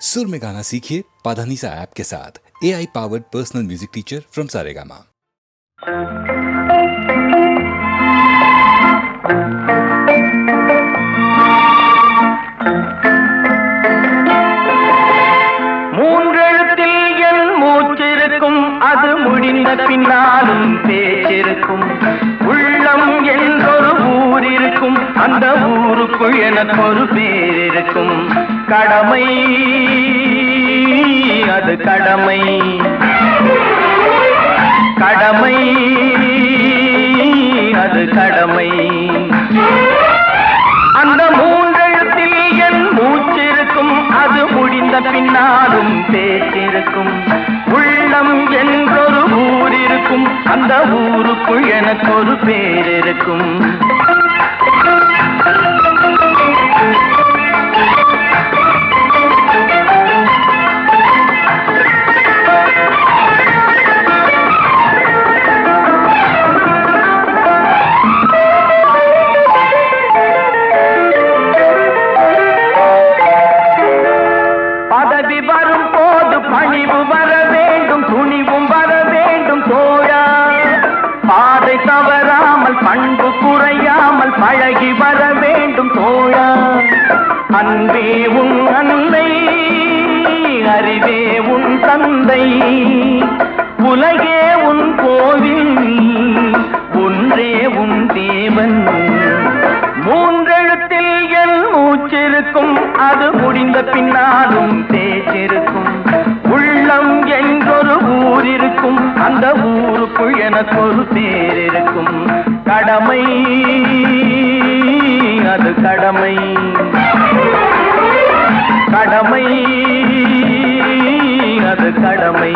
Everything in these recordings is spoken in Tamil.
सुर में गाना सीखिए पाधानीसा ऐप के साथ। AI powered personal music teacher from Saregama. மூன்றெழுத்தில் என் மூச்சிருக்கும், அது முடிந்த பின்னாலும் பேச்சிருக்கும். உள்ளம் என்றொரு ஊர் இருக்கும், அந்த ஊருக்குள் எனக்கு ஒரு பேர் இருக்கும். கடமை அது கடமை, கடமை அது கடமை. அந்த மூன்றெழுத்தில் என் மூச்சிருக்கும், அது முடிந்த பின்னாலும் பேச்சிருக்கும். உள்ளம் என்றொரு ஊர் இருக்கும், அந்த ஊருக்குள் எனக்கு ஒரு பேர் இருக்கும். பண்பு குறையாமல் பழகி வர வேண்டும் தோழா. அன்பே உன் அன்னை, அறிவே உன் தந்தை, உலகே உன் கோவில், ஒன்றே உன் தேவன். மூன்றெழுத்தில் என் மூச்சிருக்கும், அது முடிந்த பின்னாலும் பேச்சிருக்கும். உள்ளம் என்றொரு ஊர் இருக்கும், அந்த ஊருக்குள் எனக்கு ஒரு பேர் இருக்கும். கடமை அது கடமை, கடமை அது கடமை.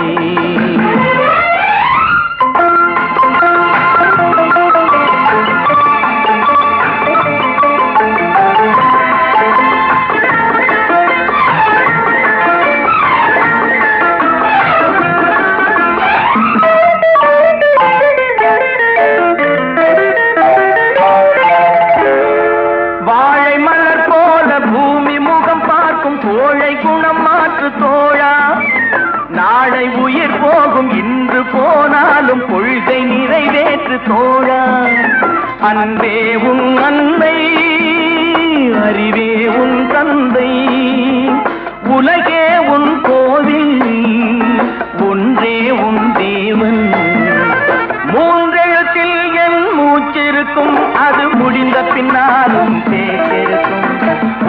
நாளை உயிர் போகும், இன்று போனாலும் கொள்கை நிறைவேற்று தோழா. அன்பே உன் அன்னை, அறிவே உன் தந்தை, உலகே உன் கோவில், ஒன்றே உன் தேவன். மூன்றெழுத்தில் என் மூச்சிருக்கும், அது முடிந்த பின்னாலும் பேச்சிருக்கும்.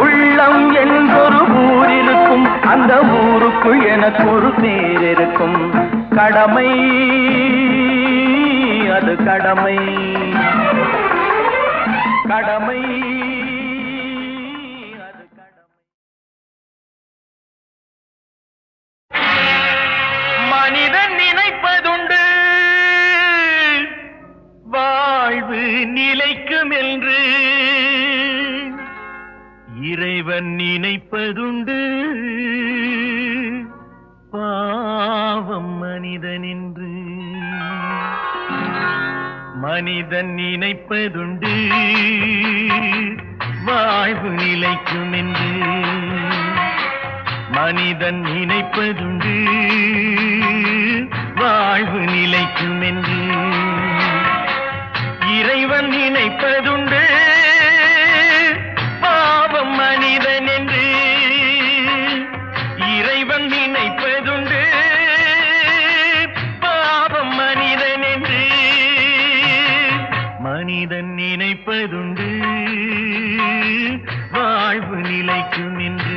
உள்ளம் என்றொரு ஊர் இருக்கும், அந்த ஊருக்குள் எனக்கு ஒரு பேர் இருக்கும். கடமை அது கடமை, கடமை அது கடமை. மனிதன் நினைப்பதுண்டு வாழ்வு நிலைக்கும் என்று, இறைவன் நினைப்பதுண்டு பாவம் மனிதன் என்று. மனிதன் நினைப்பதுண்டு வாழ்வு நிலைக்கும் என்று, மனிதன் நினைப்பதுண்டு வாழ்வு நிலைக்கும் என்று. இறைவன் நினைப்பதுண்டு பாவம் மனிதன் என்று, இறைவன் நினைப்பதுண்டு பாவம் மனிதன் என்று. மனிதன் நினைப்பதுண்டு வாழ்வு நிலைக்கும் என்று.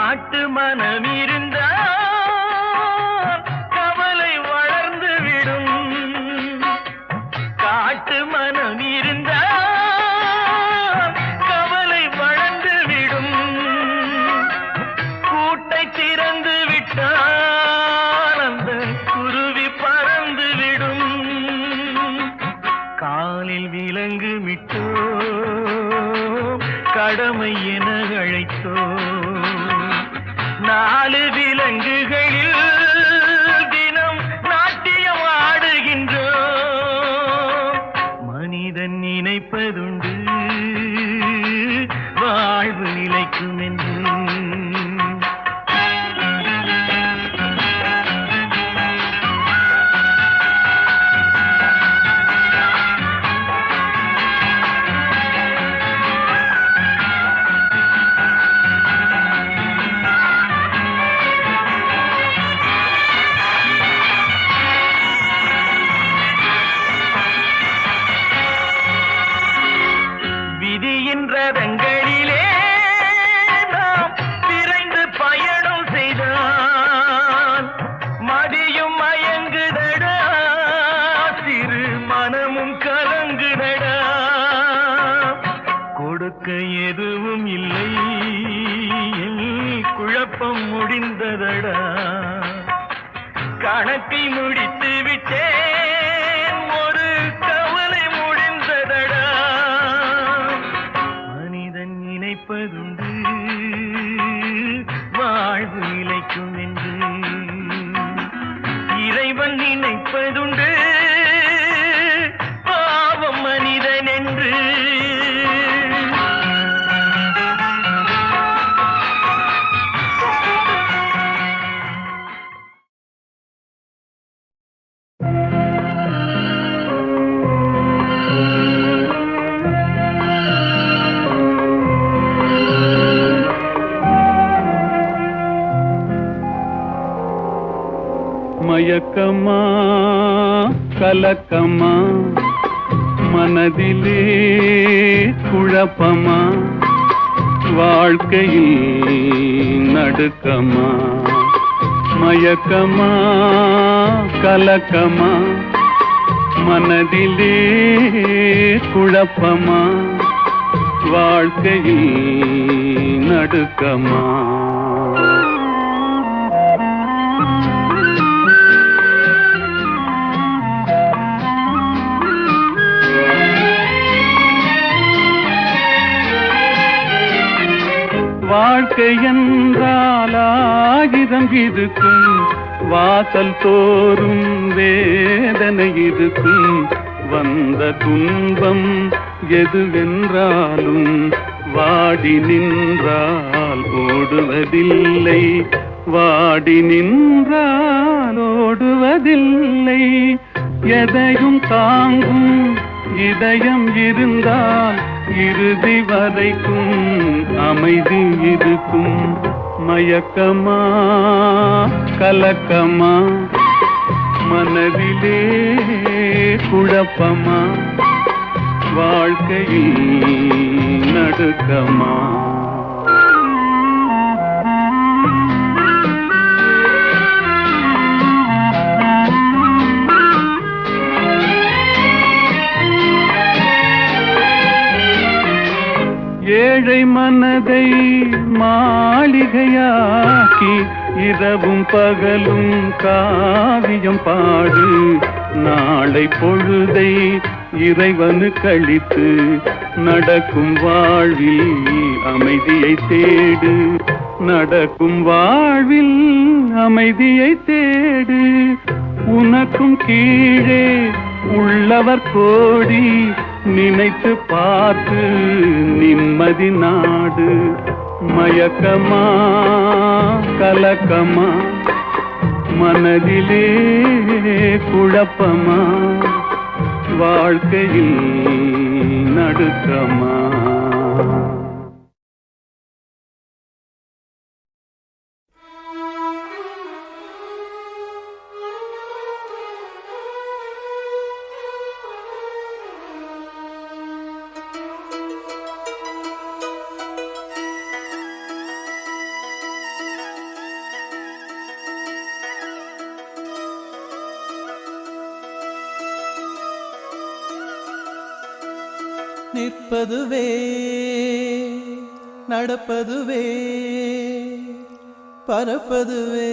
காட்டு மனம் இருந்தா கவலை வளர்ந்து விடும். காட்டு மனம் இருந்தா கவலை வளர்ந்து விடும். கூட்டை திறந்து விட்டால் அந்த குருவி பறந்து விடும். காலில் விலங்கு மிட்டோ கடமை என அழைத்தோ 4 விலங்குகளில் தினம் நாட்டியம் ஆடுகின்றோம். மனிதன் நினைப்பதுண்டு வாழ்வு நிலைக்கும் என்று. ரதங்களிலே நாம் விரைந்து பயணம் செய்தால் மதியும் மயங்குதடா, சிறு மனமும் கலங்குதடா. கொடுக்க எதுவும் இல்லை, குழப்பம் முடிந்ததடா. கணக்கை முடித்து விட்டேன், ஒரு கவலை முடிந்ததடா. நினைப்பதுண்டு வாழ்வு நிலைக்கும் என்று. இறைவன் நினைப்பதுண்டு பாவம் மனிதன் என்று. மயக்கமா கலக்கமா மனதிலே குழப்பமா வாழ்க்கையில் நடுக்கமா. மயக்கமா கலக்கமா மனதிலே குழப்பமா வாழ்க்கையில் நடுக்கமா. வாழ்க்கை என்றால் 1000 இருக்கும், வாசல் தோறும் வேதனை இருக்கும். வந்த துன்பம் எதுவென்றாலும் வாடி நின்றால் ஓடுவதில்லை, வாடி நின்றால் ஓடுவதில்லை. எதையும் தாங்கும் இதயம் இருந்தால் இறுதி வரைக்கும் அமைதி இருக்கும். மயக்கமா கலக்கமா மனதிலே குழப்பமா வாழ்க்கையில் நடுக்கமா. ஏழை மனதை மாளிகையாக்கி இரவும் பகலும் காவியம் பாடு. நாளை பொழுதை இறைவனு கழித்து நடக்கும் வாழ்வில் அமைதியை தேடு, நடக்கும் வாழ்வில் அமைதியை தேடு. உனக்கும் கீழே உள்ளவர் கோடி, நினைத்து பார்த்து நிம்மதி நாடு. மயக்கமா கலக்கமா மனதிலே குழப்பமா வாழ்க்கையில் நடுக்கமா. நிற்பதுவே நடப்பதுவே பறப்பதுவே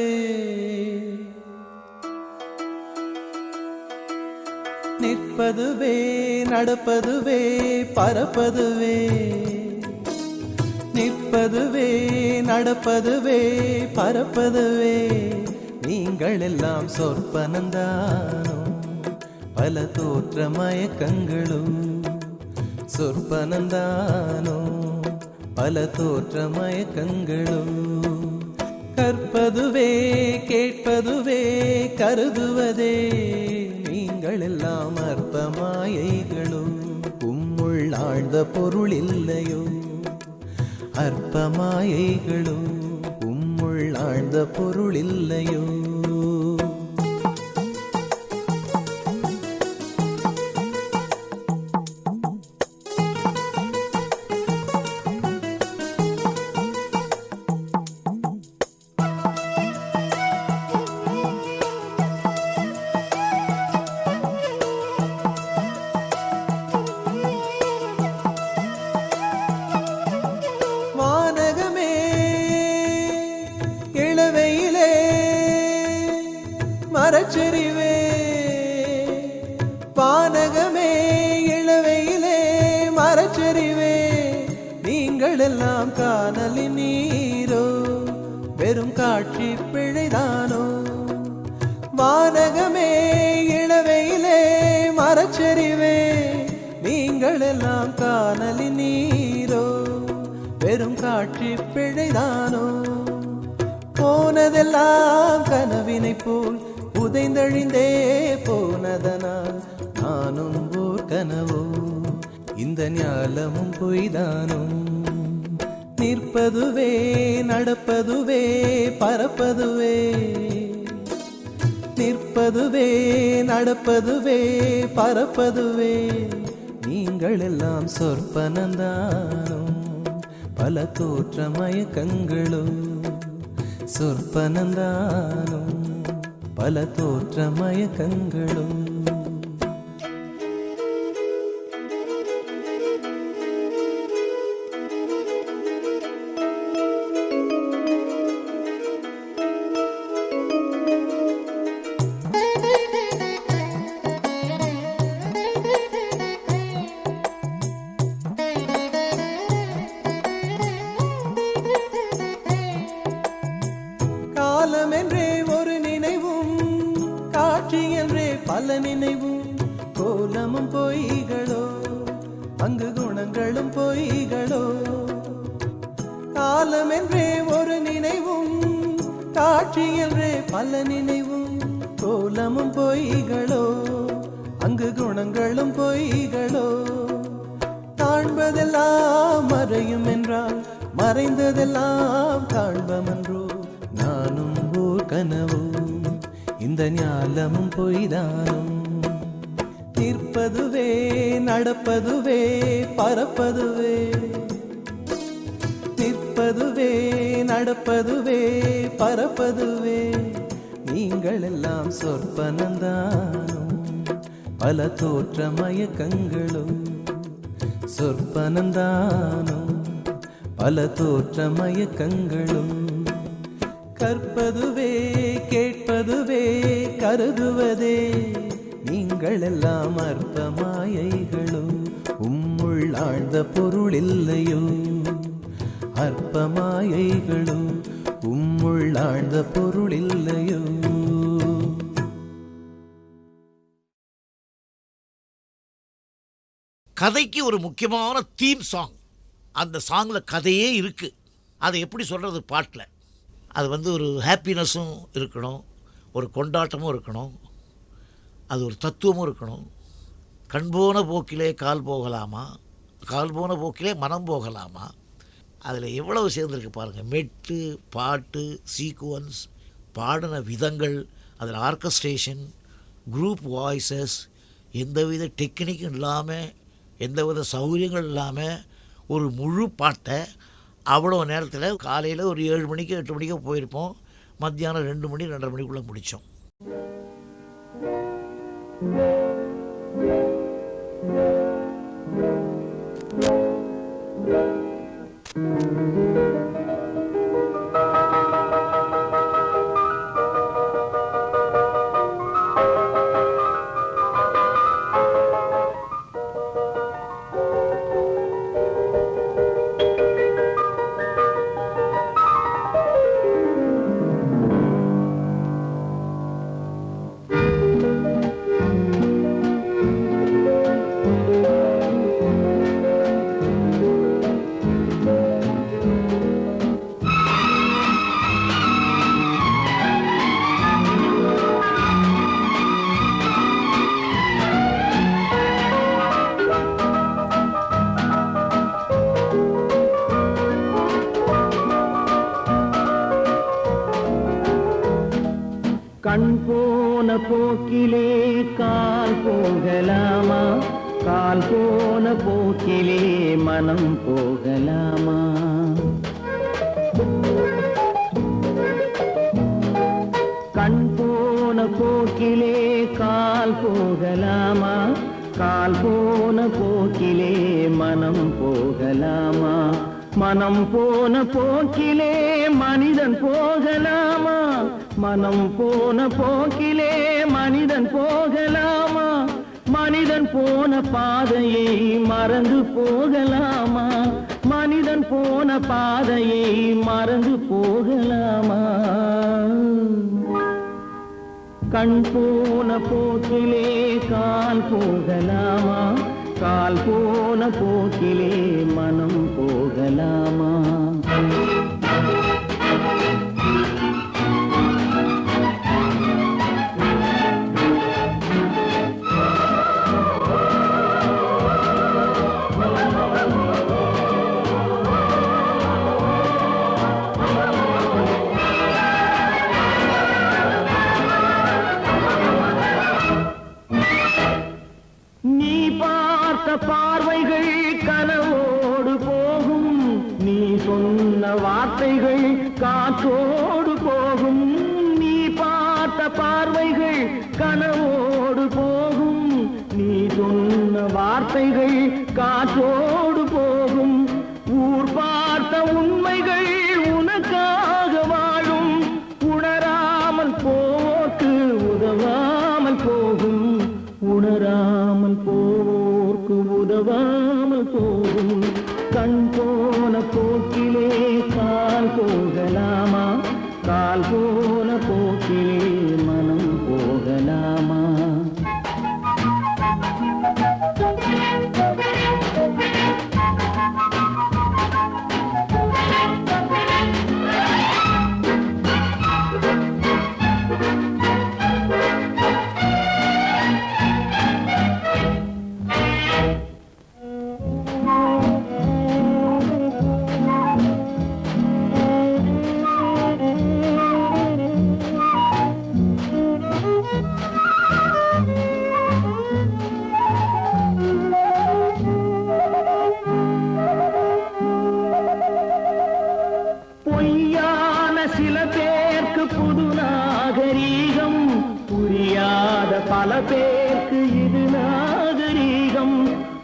நிற்பதுவே நடப்பதுவே பறப்பதுவே நிற்பதுவே நடப்பதுவே பறப்பதுவே நீங்கள் எல்லாம் சொற்பனந்தானோ பல தோற்ற மயக்கங்களும் சொற்பனந்தானோ பல தோற்ற மயக்கங்களும் கற்பதுவே கேட்பதுவே கருதுவதே நீங்கள் எல்லாம் அற்ப மாயைகளும் உம்முள் ஆழ்ந்த பொருள் இல்லையோ அற்ப மாயைகளும் உம்முள் ஆழ்ந்த பொருள் இல்லையோ மரச்செறிவே பானகமே இளவையிலே மரச்செறிவே நீங்கள் எல்லாம் காணலின் நீரோ வெறும் காட்சி பிழைதானோ வானகமே இளவையிலே மரச்செறிவே நீங்கள் எல்லாம் காணலின் நீரோ வெறும் காட்சி பிழைதானோ போனதெல்லாம் கனவினை போல் உதைந்தழிந்தே போனதனால் நானும் ஓர் கனவோ இந்த ஞாலமும் பொய்தானோ நிற்பதுவே நடப்பதுவே பறப்பதுவே நிற்பதுவே நடப்பதுவே பறப்பதுவே நீங்கள் எல்லாம் சொற்பனந்தானோ பல தோற்ற மயக்கங்களும் சொற்பனந்தானோ பல தோற்ற மயக்கங்களும் காலம் என்றே ஒரு நினைவும் காட்சி என்றே பல நினைவும் கோலமும் பொய்களோ அங்கு குணங்களும் பொய்களோ காலம் என்றே ஒரு நினைவும் காட்சி என்றே பல நினைவும் கோலமும் பொய்களோ அங்கு குணங்களும் பொய்களோ காண்பதெல்லாம் மறையும் என்றால் மறைந்ததெல்லாம் காண்பமன்றோ நானும் ஓர் கனவோ இந்த ஞாலமும் பொய்தானும் நிற்பதுவே நடப்பதுவே பறப்பதுவே நிற்பதுவே நடப்பதுவே பறப்பதுவே நீங்கள் எல்லாம் சொற்பனந்தானும் பல தோற்ற மயக்கங்களும் சொற்பனந்தானும் பல தோற்ற மயக்கங்களும் கற்பதுவே கேட்பதுவே கருதுவதே நீங்கள் எல்லாம் அற்ப மாயைகளும் உம்முள் ஆழ்ந்த பொருள் இல்லையோ அற்ப மாயைகளும் உம்முள் ஆழ்ந்த பொருள் இல்லையோ கதைக்கு ஒரு முக்கியமான தீம் சாங். அந்த சாங்கில் கதையே இருக்குது. அதை எப்படி சொல்கிறது பாட்டில்? அது ஒரு ஹாப்பினஸும் இருக்கணும், ஒரு கொண்டாட்டமும் இருக்கணும், அது ஒரு தத்துவமும் இருக்கணும். கண் போன போக்கிலே கால் போகலாமா, கால் போன போக்கிலே மனம் போகலாமா, அதில் எவ்வளவு சேர்ந்துருக்கு பாருங்கள். மெட்டு, பாட்டு, சீக்குவன்ஸ், பாடின விதங்கள், அதில் ஆர்கஸ்ட்ரேஷன், குரூப் வாய்ஸஸ், எந்தவித டெக்னிக்கும் இல்லாமல், எந்தவித சௌகரியங்கள் இல்லாமல் ஒரு முழு பாட்டை அவ்வளோ நேரத்தில் காலையில் ஒரு 7 மணிக்கு 8 மணிக்கோ போயிருப்போம், மத்தியானம் 2 மணி 2:30 மணிக்குள்ளே முடித்தோம். கண் போன போக்கிலே கால் போகலாமா, கால் போன போக்கிலே மனம் போகலாமா? கண் போன போக்கிலே கால் போகலாமா, கால் போன போக்கிலே மனம் போகலாமா? மனம் போன போக்கிலே மனிதன் போகலாமா, மனம் போன போக்கிலே மனிதன் போகலாமா? மனிதன் போன பாதையை மறந்து போகலாமா, மனிதன் போன பாதையை மறந்து போகலாமா? கண் போன போக்கிலே கால் போகலாமா, கால் போன போக்கிலே மனம் போகலாமா? பார்வைகள் கனவோடு போகும், நீ சொன்ன வார்த்தைகள் காற்றோடு போகும். நீ பார்த்த பார்வைகள் கனவோடு போகும், நீ சொன்ன வார்த்தைகள் காற்றோடு போகும். ஊர் பார்த்த உண்மைகள் உனக்காக வாழும், உணராமல் போக்கு உதவாமல் போகும், உணராமல் போக்கு உதவாமல் போகும். கண் போன போக்கிலே கால் போகலாமா, கால் போன போக்கிலே மனம் போகலாமா? சில பேருக்கு புது நாகரீகம், புரியாத பல பேருக்கு இது நாகரீகம்.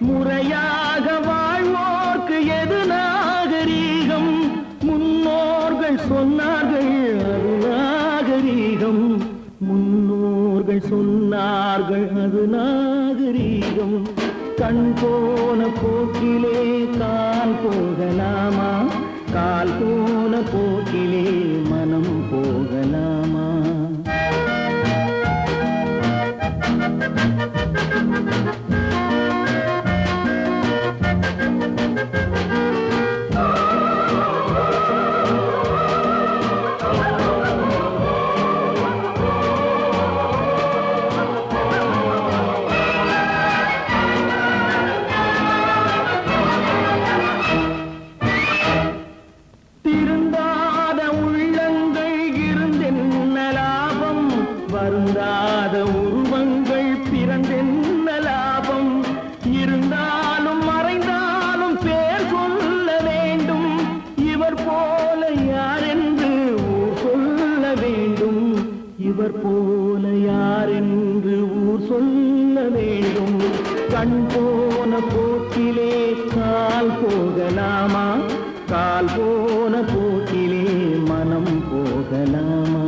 முறையாக வாழ்வோர்க்கு எது நாகரீகம்? முன்னோர்கள் சொன்னார்கள் அது நாகரீகம், முன்னோர்கள் சொன்னார்கள் அது நாகரீகம். கண் போன போக்கிலே கால் போகலாமா, கால் போன போக்கிலே மனம் போகலாமா? வருந்தாத உருவங்கள் பிறந்தென்ன லாபம்? இருந்தாலும் மறைந்தாலும் பேர் சொல்ல வேண்டும், இவர் போல யார் என்று ஊர் சொல்ல வேண்டும், இவர் போல யார் என்று ஊர் சொல்ல வேண்டும். கண் போன போக்கிலே கால் போகலாமா, கால் போன போக்கிலே மனம் போகலாமா?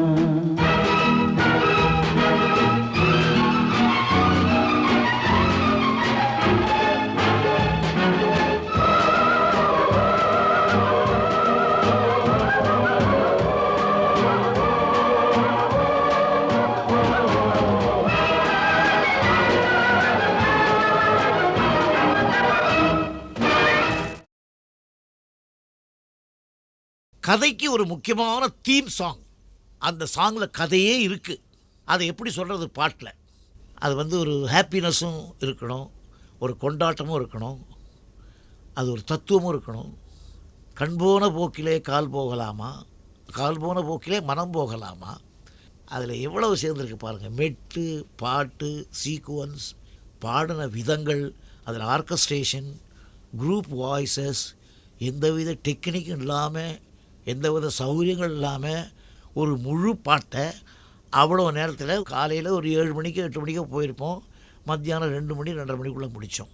கதைக்கு ஒரு முக்கியமான தீம் சாங். அந்த சாங்கில் கதையே இருக்குது. அதை எப்படி சொல்கிறது பாட்டில்? அது வந்து ஒரு ஹாப்பினஸும் இருக்கணும், ஒரு கொண்டாட்டமும் இருக்கணும், அது ஒரு தத்துவமும் இருக்கணும். கண் போன போக்கிலே கால் போகலாமா, கால் போன போக்கிலே மனம் போகலாமா. அதில் எவ்வளவு சேர்ந்துருக்கு பாருங்கள். மெட்டு, பாட்டு, சீக்குவன்ஸ், பாடின விதங்கள், அதில் ஆர்கஸ்ட்ரேஷன், குரூப் வாய்ஸஸ், எந்தவித டெக்னிக்கும் இல்லாமல், எந்தவித சௌகரியங்கள் இல்லாமல் ஒரு முழு பாட்டை அவ்வளோ நேரத்தில் காலையில் ஒரு 7 மணிக்கு 8 மணிக்கோ போயிருப்போம், மத்தியானம் 2 மணி 2:30 மணிக்குள்ளே முடித்தோம்.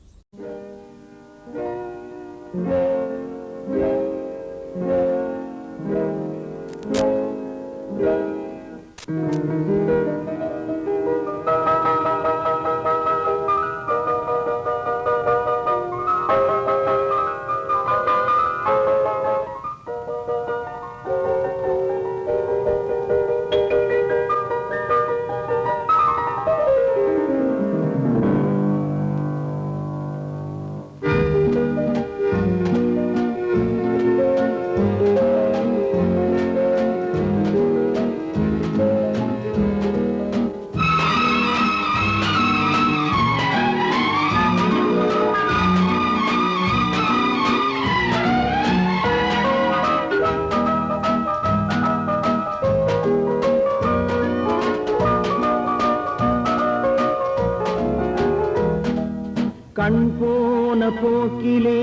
கண் போன போக்கிலே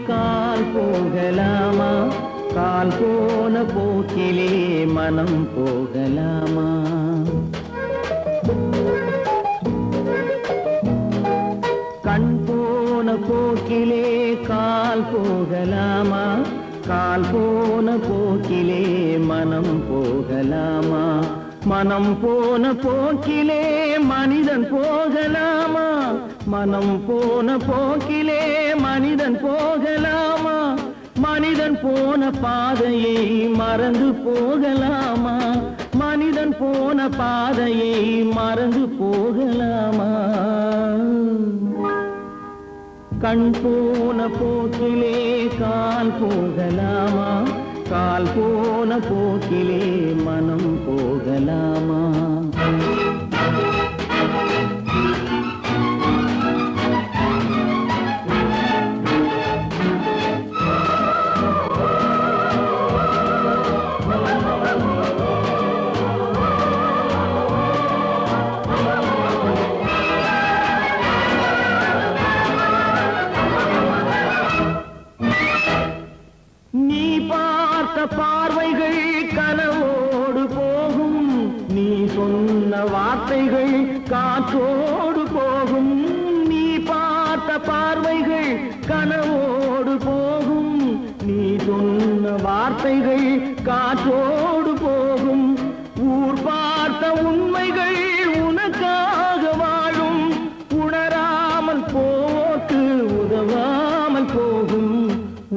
கால் போகலாமா, கால் போன போக்கிலே மனம் போகலாமா? கண் போன போக்கிலே கால் போகலாமா, கால் போன போக்கிலே மனம் போகலாமா? மனம் போன போக்கிலே மனிதன் போகலாமா, மனம் போன போக்கிலே மனிதன் போகலாமா? மனிதன் போன பாதையை மறந்து போகலாமா, மனிதன் போன பாதையை மறந்து போகலாமா? கண் போன போக்கிலே கால் போகலாமா, கால் போன போக்கிலே மனம் போகலாமா? நீ பார்த்த பார்வைகள் கனவோடு போகும், நீ சொன்ன வார்த்தைகள் காற்றோடு போகும். நீ பார்த்த பார்வைகள் கனவோடு போகும், நீ சொன்ன வார்த்தைகள் காற்றோடு போகும். ஊர் பார்த்த உண்மைகள் உனக்காக வாழும், உணராமல் போக்கு உதவாமல் போகும்,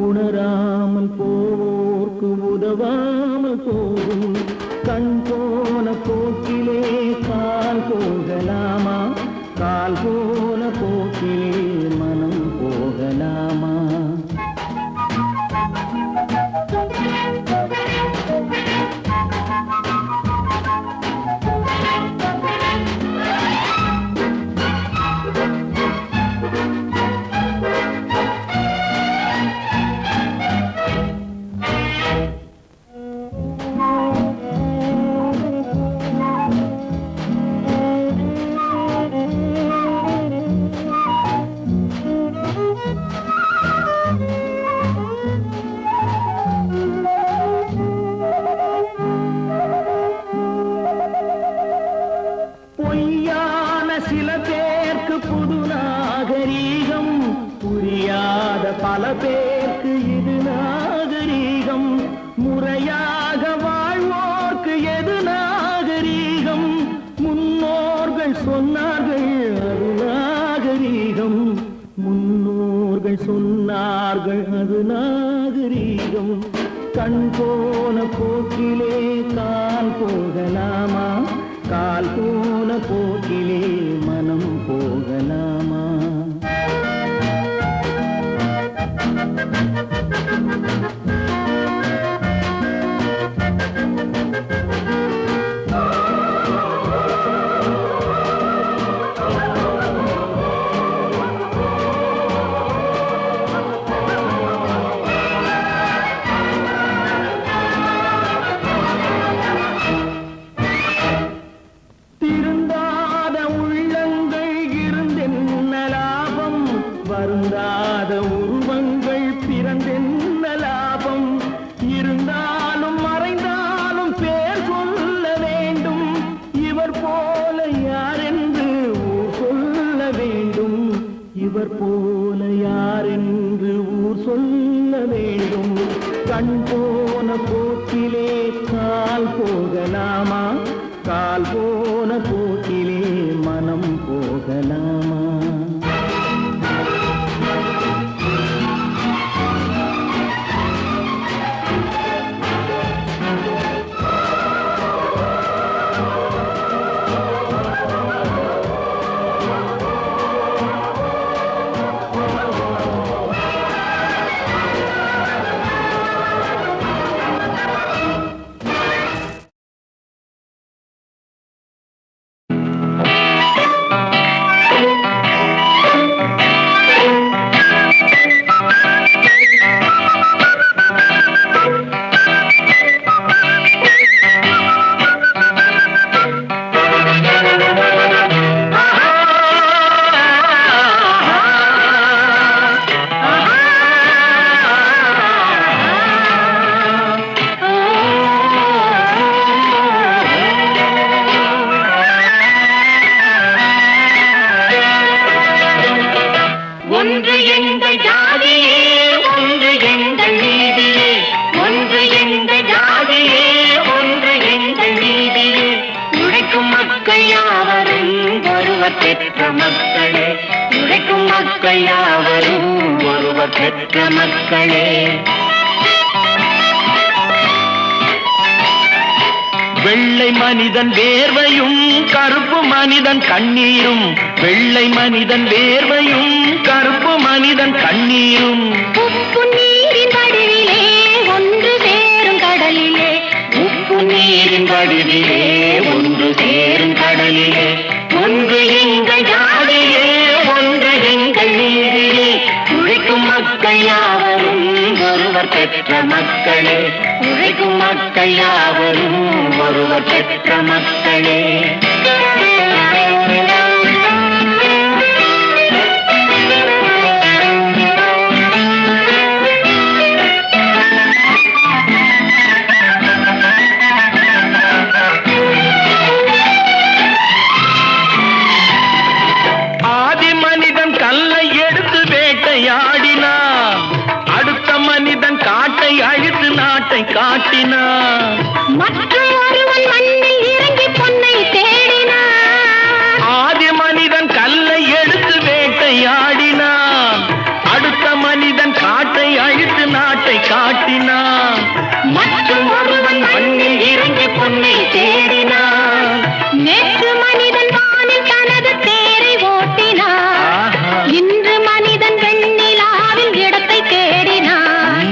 உணராமல் போவோர்க்கு உதவாமல் போகும். கண் போன போக்கிலே கால் போகலாமா, கால் போன போக்கிலே மனம் போகலாமா? பொய்யான சில பேருக்கு புது நாகரீகம், புரியாத பல பேருக்கு இது நாகரீகம். ஆக வாழ்வோர்க்கு எது நாகரீகம் முன்னோர்கள் சொன்னார்கள் அது நாகரீகம் முன்னோர்கள் சொன்னார்கள் அது நாகரீகம் கண் போன போக்கிலே கால் போகலாமா கால் போன போக்கிலே மனம் போகலாமா திருந்தாத உள்ளங்கள் இருந்தென்ன லாபம் வருந்தாத உருவங்கள் பிறந்தென்ன லாபம் இருந்தாலும் மறைந்தாலும் பேர் சொல்ல வேண்டும் இவர் போல யாரென்று ஊர் சொல்ல வேண்டும் இவர் போல யாரென்று ஊர் சொல்ல வேண்டும் கண் போன போக்கிலே கால் போகலாமா கால் போன போக்கிலே மனம் போகலாமா ஒன்று எங்கள் ஜாதியே ஒன்று எங்கள் நீதியே ஒன்று எங்கள் ஜாதியே ஒன்று எங்கள் நீதியே உழைக்கும் மக்கள் யாவரும் ஒருவர் பெற்ற மக்களே உழைக்கும் மக்கள் யாவரும் ஒருவர் பெற்ற மக்களே வெள்ளை மனிதன் வேர்வையும் கருப்பு மனிதன் கண்ணீரும் வெள்ளை மனிதன் வேர்வையும் கருப்பு மனிதன் கண்ணீரும் உப்பு நீரின் வடிவிலே ஒன்று சேரும் கடலிலே உப்பு நீரின் வடிவிலே ஒன்று சேரும் கடலிலே ஒன்று எங்கள் ஜாதியே ஒன்று எங்கள் நீதியே உழைக்கும் மக்கள் யாவரும் ஒருவர் பெற்ற மக்களே உழைக்கும் மக்கள் யாவரும் ஒருவர் பெற்ற மக்களே ஆதி மனிதன் கல்லை எடுத்து வேட்டையாடினான் அடுத்த மனிதன் காட்டை அழித்து நாட்டை காட்டினான் மற்றும் ஒருவன் மண்ணில் இறங்கி பொன்னை தேடினான் ஆதி மனிதன் கல்லை எடுத்து வேட்டையாடினான் அடுத்த மனிதன் காட்டை அழித்து நாட்டை காட்டினான் மற்றும் ஒருவன் மண்ணில் இறங்கி பொன்னை தேடினான் நேற்று மனிதன் வானில் தனது தேரை ஓட்டினான் இன்று மனிதன் வெண்ணிலாவில் இடத்தை தேடினான்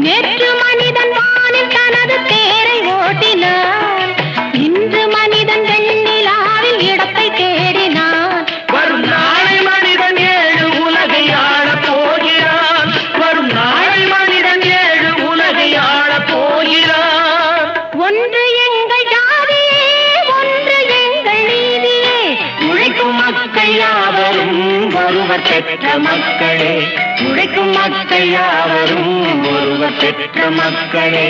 நேற்று மனிதன் வானில் தனது தேரை ஓட்டினான் இன்று மனிதன் வெண்ணிலாவில் இடத்தை தேடினான் வரும் நாளை மனிதன் ஏழு உலகை ஆளப் போகிறான் வரும் நாளை மனிதன் ஏழு உலகை ஆளப் போகிறான் ஒன்று எங்கள் ஜாதியே ஒன்று எங்கள் நீதியே உழைக்கும் மக்கள் யாவரும் ஒருவர் பெற்ற மக்களே உழைக்கும் மக்கள் யாவரும் ஒருவர் பெற்ற மக்களே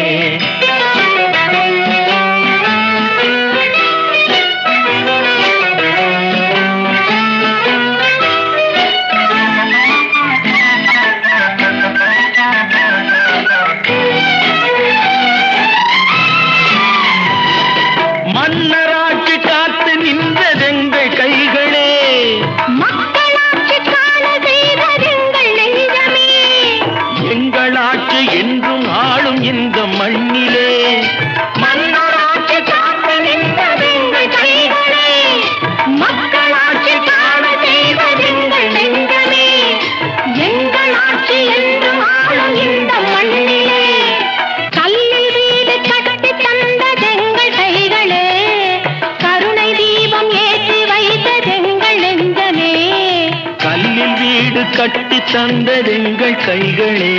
கட்டி தந்ததெங்கள் கைகளே,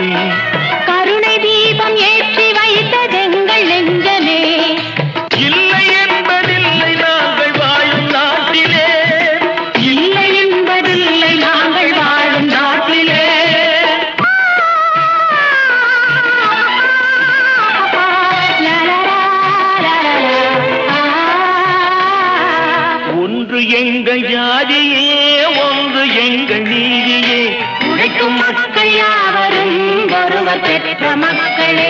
கருணை தீபம் ஏற்றி வைத்ததெங்கள் நெஞ்சமே. இல்லை என்பதில்லை நாங்கள் வாழும் நாட்டிலே, இல்லை என்பதில்லை நாங்கள் வாழும் நாட்டிலே. ஒன்று எங்கள் ஜாதியே, ஒன்று எங்கள் நீதியே, உழைக்கும் மக்கள் யாவரும் ஒருவர் பெற்ற மக்களே,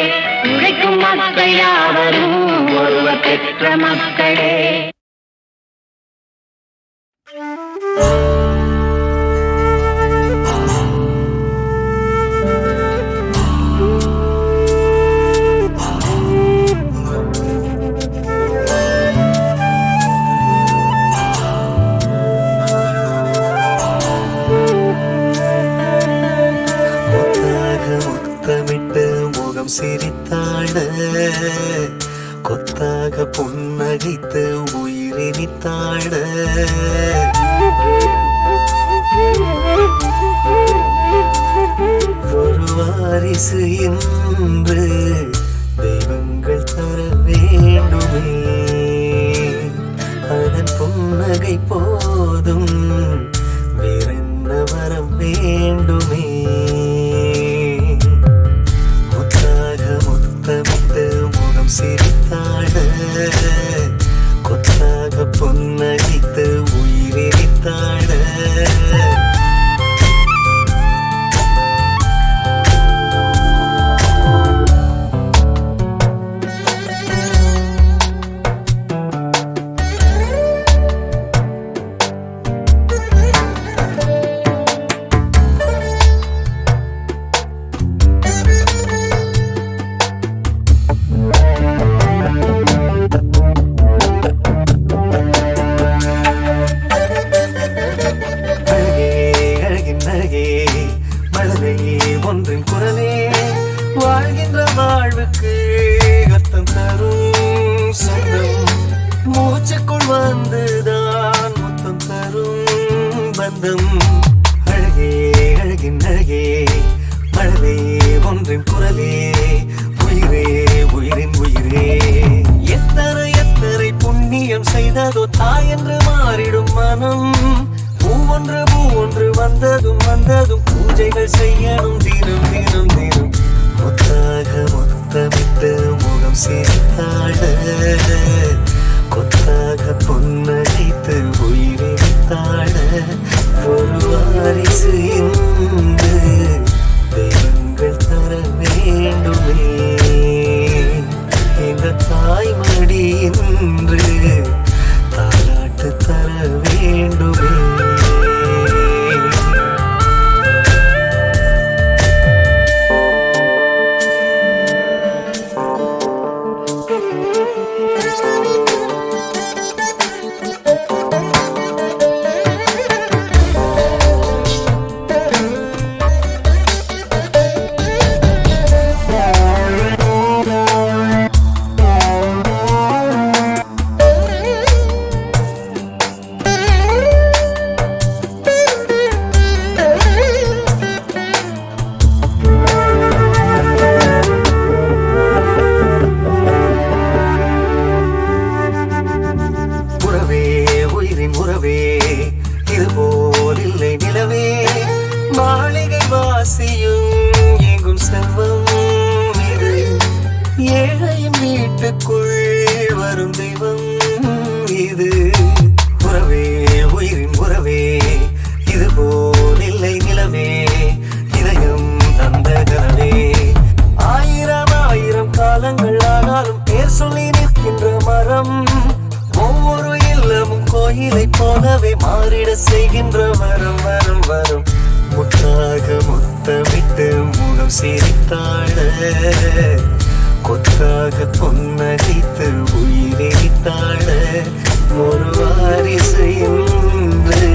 உழைக்கும் மக்கள் யாவரும் ஒருவர் பெற்ற மக்களே. முத்தமிட்டு முகம் சிரித்தாட, கொத்தாக புன்னகைத்து உயிரினித்தாட, ஒரு வாரிசு என்று தெய்வங்கள் தர வேண்டுமே, அதன் புன்னகை போதும் வேறென்ன வரம் வேண்டுமே. முத்தமிட்டு முகம் சிரித்தாட, கொத்தாக புன்னகைத்து உயிரினித்தாட, ஒன்றின் குரலே வாழ்கின்ற வாழ்வுக்கு அர்த்தம் தரும் சொந்தம், மூச்சுக்குள் வந்துதான் முத்தம் தரும் பந்தம். அழகே அழகின் அழகே மழலை ஒன்றின் குரலே, உயிரே உயிரின் உயிரே, எத்தனை எத்தனை புண்ணியம் செய்ததோ தாய் என்று மாறிடும் மனம், பூவொன்று பூவொன்று வந்ததும் வந்ததும் பூஜைகள் செய்யணும் தினம் தினம் தினம். முத்தாக முத்தமிட்டு முகம் சிரித்தாட, கொத்தாக புன்னகைத்து உயிரினித்தாட, ஒரு வாரிசு என்று தெய்வங்கள் தர வேண்டுமே, இந்த தாய்மடி என்று தாலாட்டு தர வேண்டுமே. உறவே இதுபோல் இல்லை நிலவே, மாளிகை வாசியும் எங்கும் செல்வம் இது, ஏழையின் வீட்டுக்குள் வரும் தெய்வம் இது. உறவே உயிரின் உறவே இதுபோல் இல்லை நிலவே, இதயம் தந்த கனவே, ஆயிரம் ஆயிரம் காலங்கள் ஆனாலும் பேர் சொல்லி நிற்கின்ற மரம், ஒவ்வொரு இல்லமும் கோயிலை போலவே மாறிட செய்கின்ற வரம் வரம் வரும். முத்தாக முத்தமிட்டு முகம் சிரித்தாட, கொத்தாக புன்னகைத்து உயிரினித்தாட, ஒரு வாரிசு என்று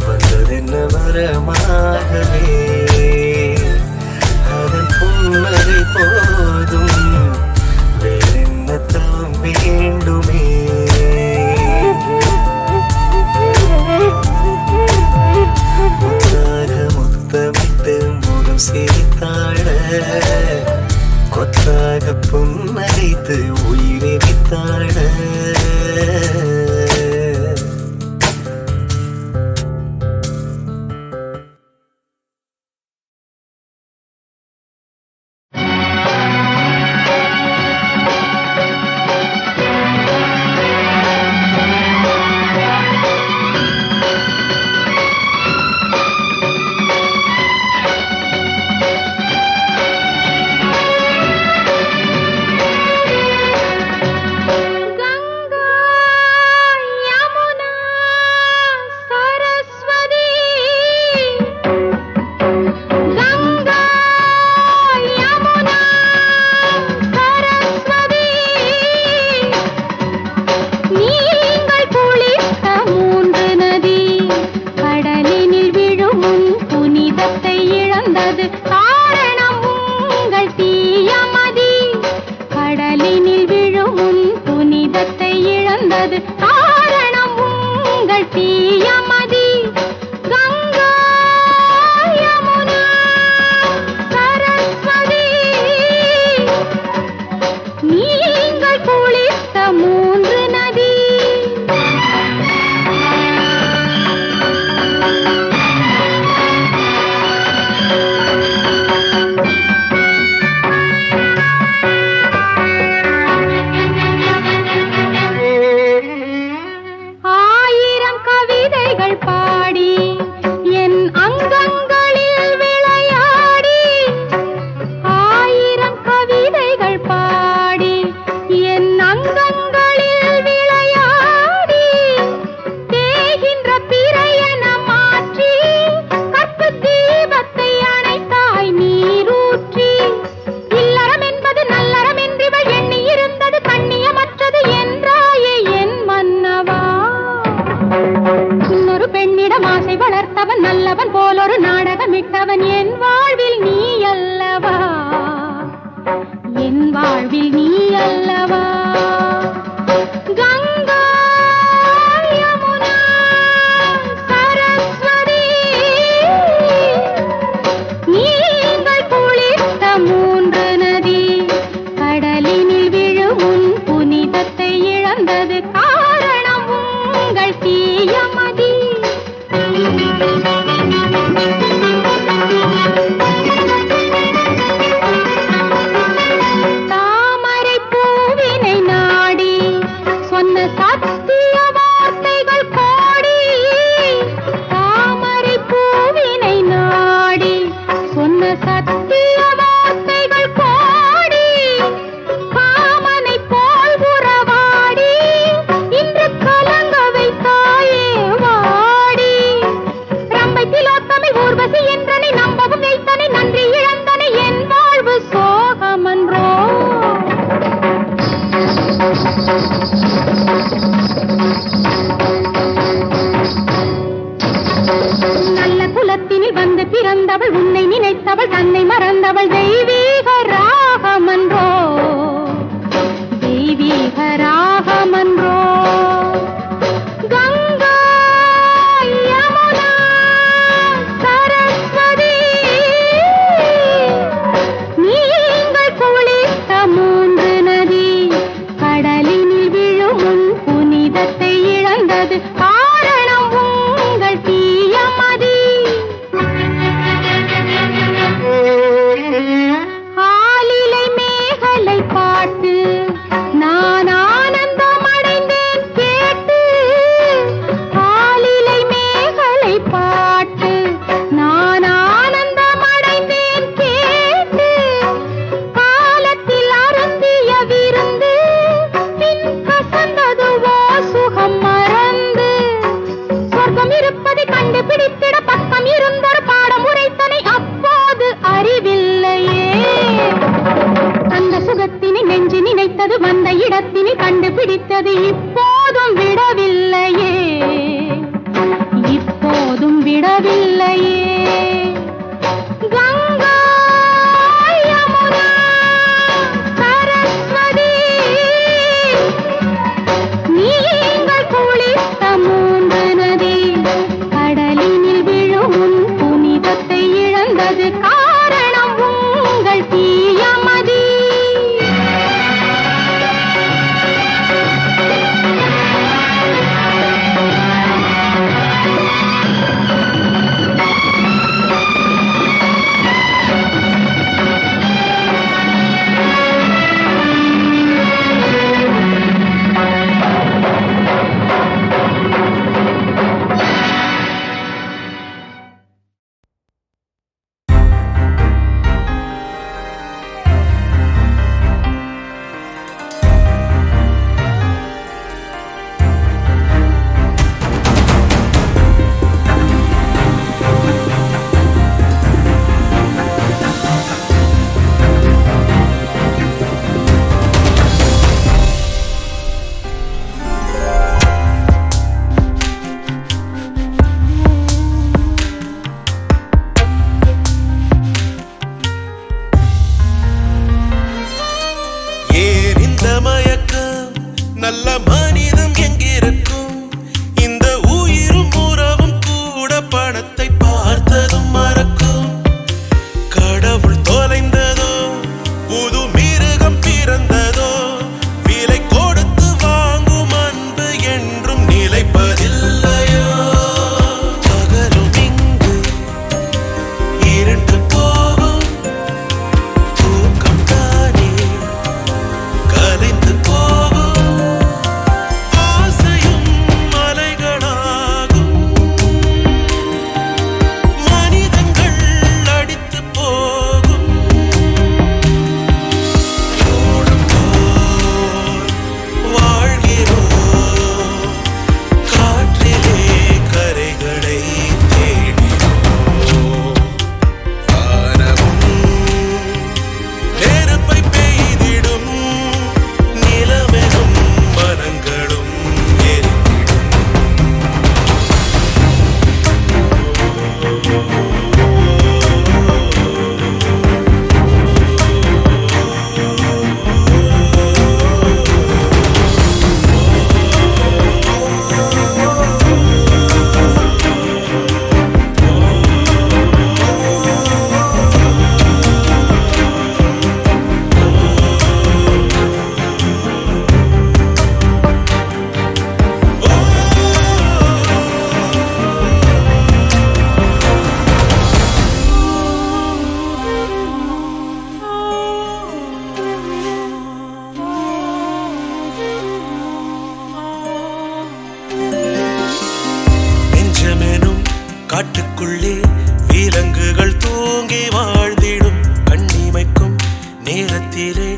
வந்ததென்ன வரமாகவே, அதன் புன்னகை போதும் வேறென்ன தவம் வேண்டுமே. முத்தாக இழந்தது காரணம் உங்கள் தீயமதி. கங்கா யமுனா சரஸ்வதி நீங்கள் குளித்த மூன்று நதி. ஆயிரம் கவிதைகள் பாடி என் அங்கங்களில் விளையாடி. ஆயிரம் கவிதைகள் பாடி என் அங்கங்களில் விளையாடி. தேகின்ற பிறையென மாற்றி கற்பு தீபத்தை அணைத்தாய் நீரூற்றி. இல்லறம் என்பது நல்லறம் என்றிவள் எண்ணி இருந்தது கண்ணியமற்றது என்றாயே என் மன்னவா. இன்னொரு பெண்ணிடம் ஆசை வளர்த்தவன் நல்லவன் போலொரு நாடகமிட்டவன் என் வாழ்வில் நீ அல்லவா, என் வாழ்வில் நீ அல்லவா. கங்கா யமுனா சரஸ்வதி நீங்கள் குளித்த மூன்று நதி. கடலினில் விழும் உன் புனிதத்தை இழந்தது காரணம் உங்கள் தீயமதி. தாமரை பூவினை நாடி சொன்ன சத்திய வார்த்தைகள் கோடி. தாமரை பூவினை நாடி சொன்ன சத்திய வார்த்தைகள் கோடி. காமனை போல் உறவாடி இன்று கலங்க வைத்தாயே வாடி. ரம்பை திலோத்தமை ஊர்வசி என்றனை நம்பவும் வைத்தனை நன்றி இழந்தனை என் வாழ்வு சோகமன்றோ. நல்ல குலத்தினில் வந்து பிறந்தவள் உன்னை நினைத்தவள் தன்னை மறந்தவள் தெய்வீக ராகமன்றோ, தெய்வீக ராகமன்றோ. கங்கா யமுனா சரஸ்வதி நீங்கள் குளித்த மூன்று நதி. கடலினில் விழும் உன் புனிதத்தை இழந்தது காரணம் உங்கள் தீயமதி. ஆலிலை மேகலை பாட்டு நான் ஆனந்தம் அடைந்தேன் கேட்டு. ஆலிலை மேகலை பாட்டு நான் ஆனந்தம் அடைந்தேன் கேட்டு. காலத்தில் அருந்திய விருந்து பின் கசந்ததுவோ சுகம் மறந்து. சொர்க்கம் இருப்பதை கண்டுபிடித்திட பக்கம் இருந்தொரு பாடம் உரைத்தனை அப்போது அறிவில்லையே. அந்த சுகத்தினை நெஞ்சு நினைத்தது வந்த இடத்தினை கண்டுபிடித்தது இப்போதும் விடவில்லையே, இப்போதும் விடவில்லையே. கங்கா யமுனா சரஸ்வதி நீங்கள் குளித்த மூன்று நதி. கடலினில் விழும் உன் புனிதத்தை இழந்தது காரணம் உங்கள் தீயமதி. காட்டுக்குள்ளே விலங்குகள் தூங்கி வாழ்ந்திடும் கண்ணிமைக்கும் நேரத்திலே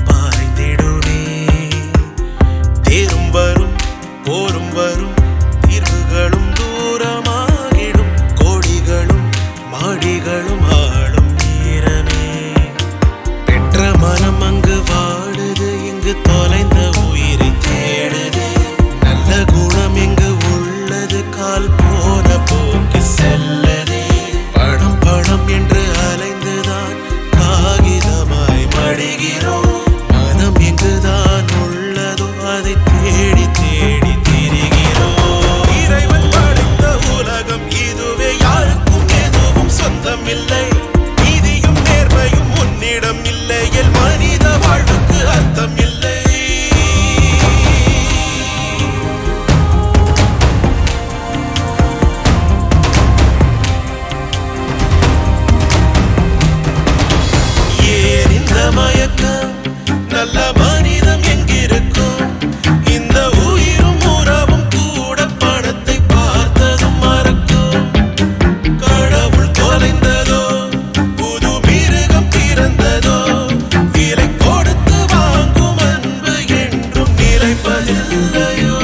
பாய்ந்திடுமே தேரும் வரும் போரும் வரும் தீர்வுகளும் தூரமாகிடும் கோடிகளும் மாடிகளும் ஆளும் நேரமே பெற்ற மனம் அங்கு வாடுது இங்கு தொலைந்த உயிரை தேடுது நல்ல குணம் எங்கு உள்ளது கால் போன போக்கி செல்லதே பணம் பணம் என்று அலைந்துதான் காகிதமாய் மடிகிறோம் மனம் எங்குதான் உள்ளதோ அதை தேடி தேடி திரிகிறோம் இறைவன் படைத்த உலகம் இதுவே யாருக்கும் எதுவும் சொந்தம் இல்லை நீதியும் நேர்மையும் உன்னிடம் இல்லையில் மனித வாழ்வுக்கு அர்த்தம் இல்லை ஏன் இந்த மயக்கம் நல்ல மனிதம் எங்கிருக்கும் இந்த உயிரும் உறவும் கூட பணத்தை பார்த்ததும் மறக்கும் கடவுள் தொலைந்ததோ புது மிருகம் பிறந்ததோ விலை கொடுத்து வாங்கும் அன்பு என்றும் நிலைப்பதில்லையோ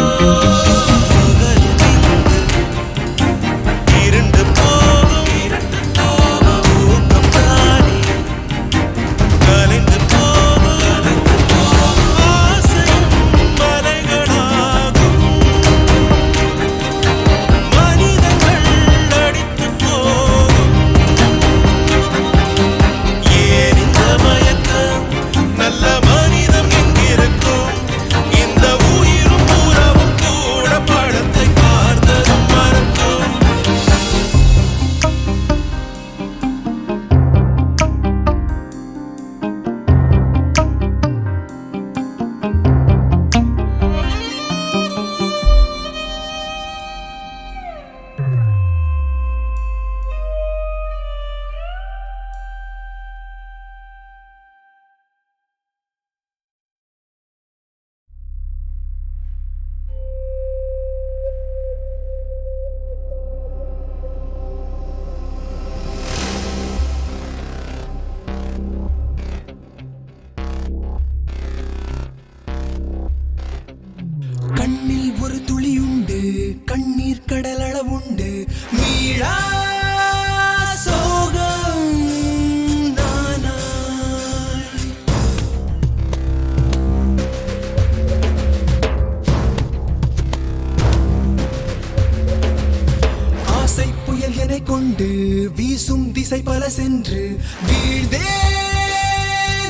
இருண்டு போகும் ஊக்கம் தானே கலைந்து போகும் ஆசையும் மலைகளாகும் மனிதங்கள் அடித்து போகும் ஏன் இந்த மயக்கம் நல்ல மனிதம் எங்கிருக்கும் இந்த உயிரும் உறவும் கூட படத்தை பார்த்ததும் மறக்கும் கண்ணில் ஒரு துளியுண்டு கண்ணீர் கடலளவுண்டு மீளா சோகம் நானாய் ஆசை புயல் என கொண்டு வீசும் திசை பல சென்று வீழ்தே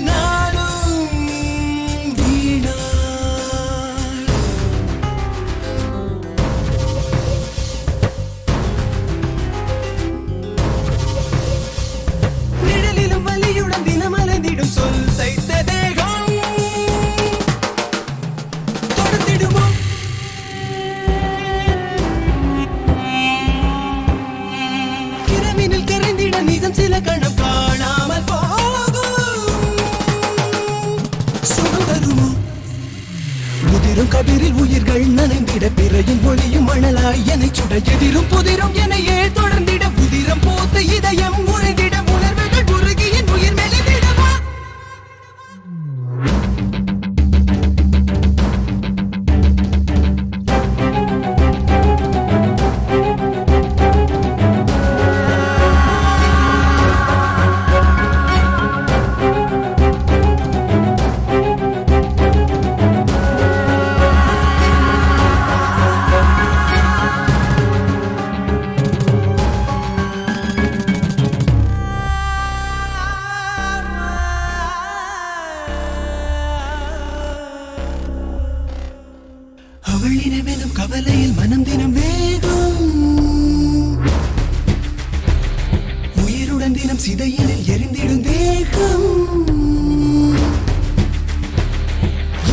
நானும் வீணாய் நிழலிலும் வலியுடன் தினம் அலைந்திடும் சொல் தைத்த தேகம் தொடர்ந்திடுமோ இரவினில் கரைந்திட நிஜம் சில கணம் காணாமல் போகும் சுகம் தருமோ முதிரும் கதிரில் உயிர்கள் நனைந்திட பிறையும் ஒளியும் மணலாய் என்னை சுட எதிரும் புதிரும் என்னையே தொடர்ந்திட உதிரம் போத்த இதயம் உறைந்திட உணர்வுகள் உருகி என் உயிர் மெலிந்திடவா அவள் நினைவெனும் கவலையில் மனம் தினம் வேகும் உயிருடன் தினம் சிதையினில் எரிந்திடும் தேகம்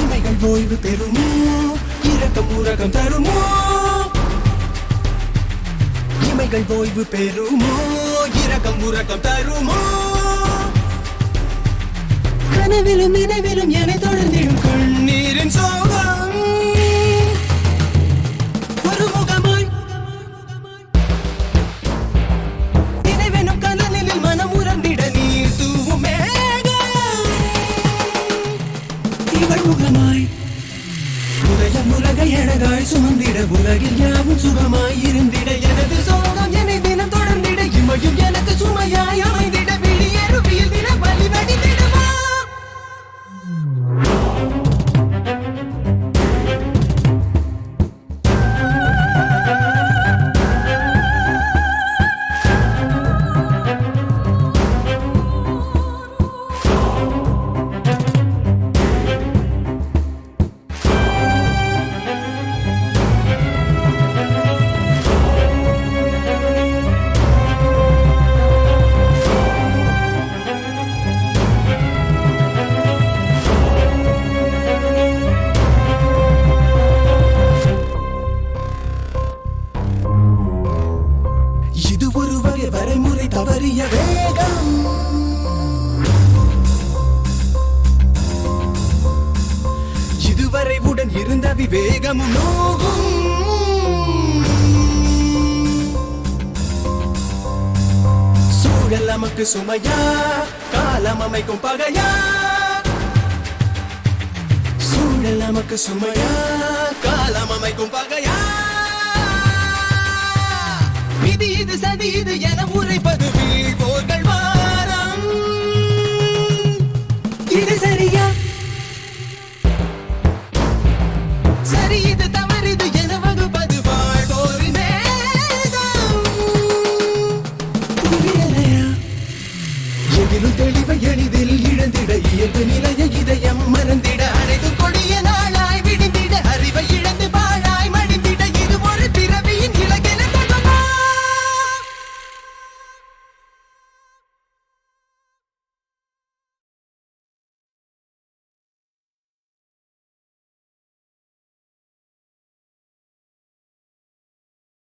இமைகள் ஓய்வு பெறுமோ இரக்கம் உறக்கம் தருமோ இமைகள் ஓய்வு பெறுமோ இரக்கம் உறக்கம் தருமோ கனவிலும் நினைவிலும் என்னை தொடர்ந்திடும் கண்ணீரின் சோகம் ஒரு முகமாய் உலகை அழகாய் சுமந்திட உலகில் யாவும் சுகமாய் இருந்திட எனது சோகம் என்னை தினம் தொடர்ந்திட இமையும் எனக்கு சுமையாய் அமைந்திட வெளியேறுவியல் தினம் வழி வடிந்திடவா வரைமுறை தவறிய வேகம் இதுவரை உடன் இருந்த விவேகமும் நோகும் சூழல் நமக்கு சுமையா காலம் அமைக்கும் பகையா சூழல் நமக்கு சுமையா காலம் அமைக்கும் பகையா இது சதி இது என உரைப்பது வீழ்வோர்கள் வாரம் இது சரியா